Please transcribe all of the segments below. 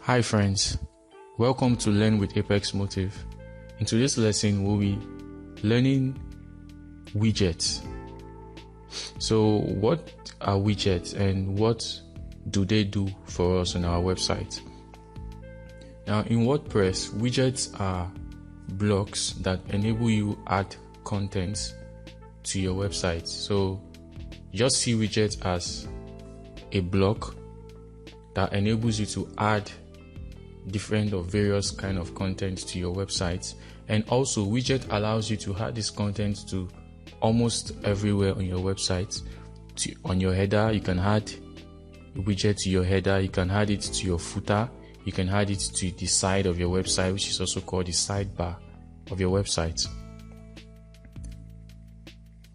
Hi friends, welcome to Learn with Apex Motive. In today's lesson, we'll be learning widgets. So what are widgets and what do they do for us on our website? Now in WordPress, widgets are blocks that enable you add contents to your website. So just see widgets as a block that enables you to add different or various kind of content to your website. And also widget allows you to add this content to almost everywhere on your website. On your header, you can add a widget to your header, you can add it to your footer, you can add it to the side of your website, which is also called the sidebar of your website.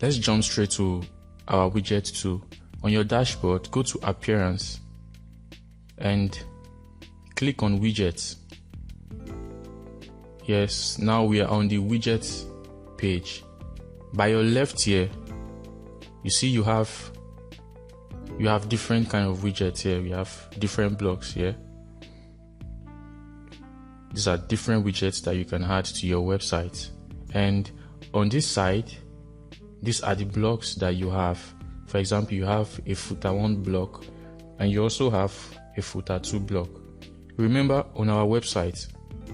Let's jump straight to our widget tool. On your dashboard, go to Appearance and click on Widgets. Yes, now we are on the widgets page. By your left here, you see you have different kind of widgets here. We have different blocks here. These are different widgets that you can add to your website. And on this side, these are the blocks that you have. For example, you have a footer 1 block and you also have a footer 2 block. Remember, on our website,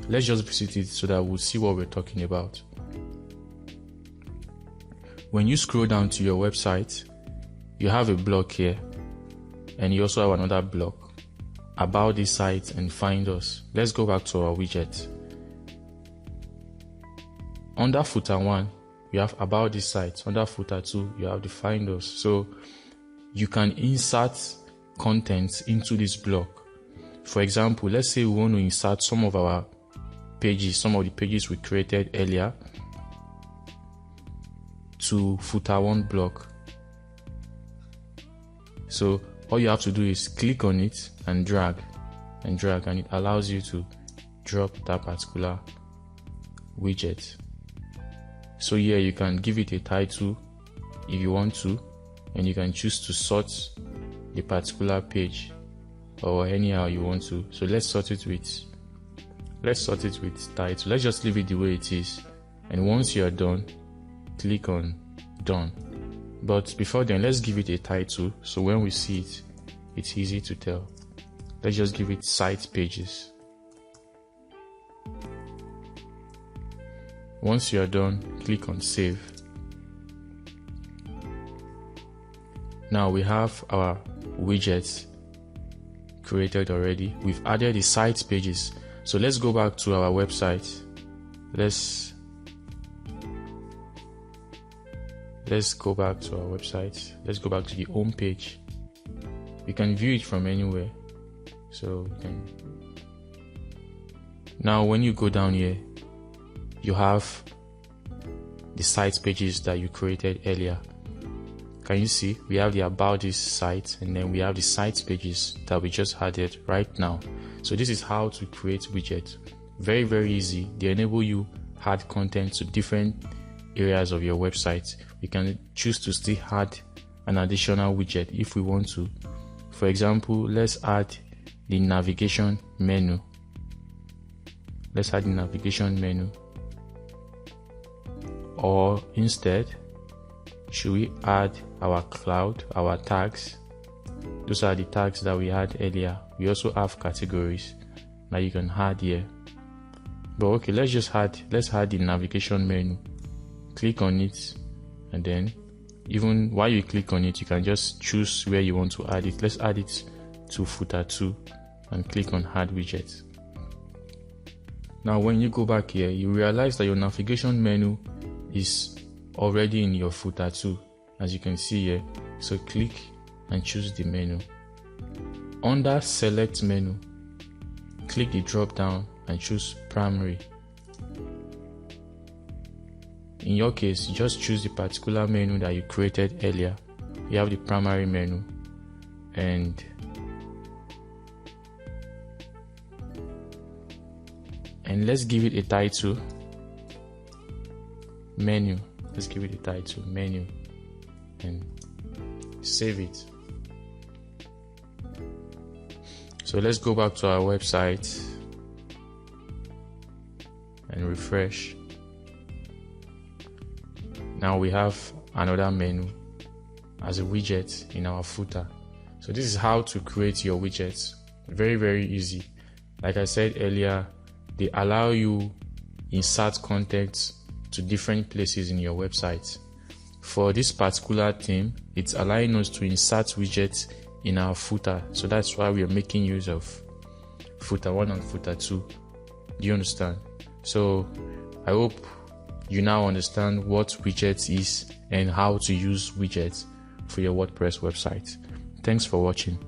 let's just visit it so that we'll see what we're talking about. When you scroll down to your website, you have a block here and you also have another block about this site and find us. Let's go back to our widget. Under footer 1, you have about this site. Under footer 2, you have the find us. So you can insert contents into this block. For example, let's say we want to insert some of our pages, some of the pages we created earlier to footer 1 block. So all you have to do is click on it and drag, and it allows you to drop that particular widget. So here you can give it a title if you want to, and you can choose to sort the particular page or anyhow you want to. So let's sort it with title. Let's just leave it the way it is, and once you are done, click on done. But before then, let's give it a title so when we see it, it's easy to tell. Let's just give it site pages. Once you are done, click on save. Now we have our widgets created already. We've added the site pages. So let's go back to our website. Let's go back to our website. Let's go back to the home page. You can view it from anywhere. So you can. Now when you go down here, you have the site pages that you created earlier. Can you see? We have the about this site, and then we have the site pages that we just added right now. So this is how to create widgets. Very, very easy. They enable you add content to different areas of your website. We can choose to still add an additional widget if we want to. For example, let's add the navigation menu. Let's add the navigation menu. Or instead, should we add our cloud, our tags? Those are the tags that we had earlier. We also have categories that you can add here. But okay, let's add the navigation menu. Click on it, and then even while you click on it, you can just choose where you want to add it. Let's add it to footer 2 and click on add widget. Now when you go back here, you realize that your navigation menu is already in your footer 2, as you can see here. So click and choose the menu. Under select menu, click the drop down and choose primary. In your case, just choose the particular menu that you created earlier. You have the primary menu, and let's give it a title. Menu. Let's give it a title, menu, and save it. So So let's go back to our website and refresh. Now we have another menu as a widget in our footer. So this is how to create your widgets. Very easy. Like I said earlier, they allow you insert content to different places in your website. For this particular theme, it's allowing us to insert widgets in our footer. So that's why we are making use of footer 1 and footer 2. Do you understand? So I hope you now understand what widgets is and how to use widgets for your WordPress website. Thanks for watching.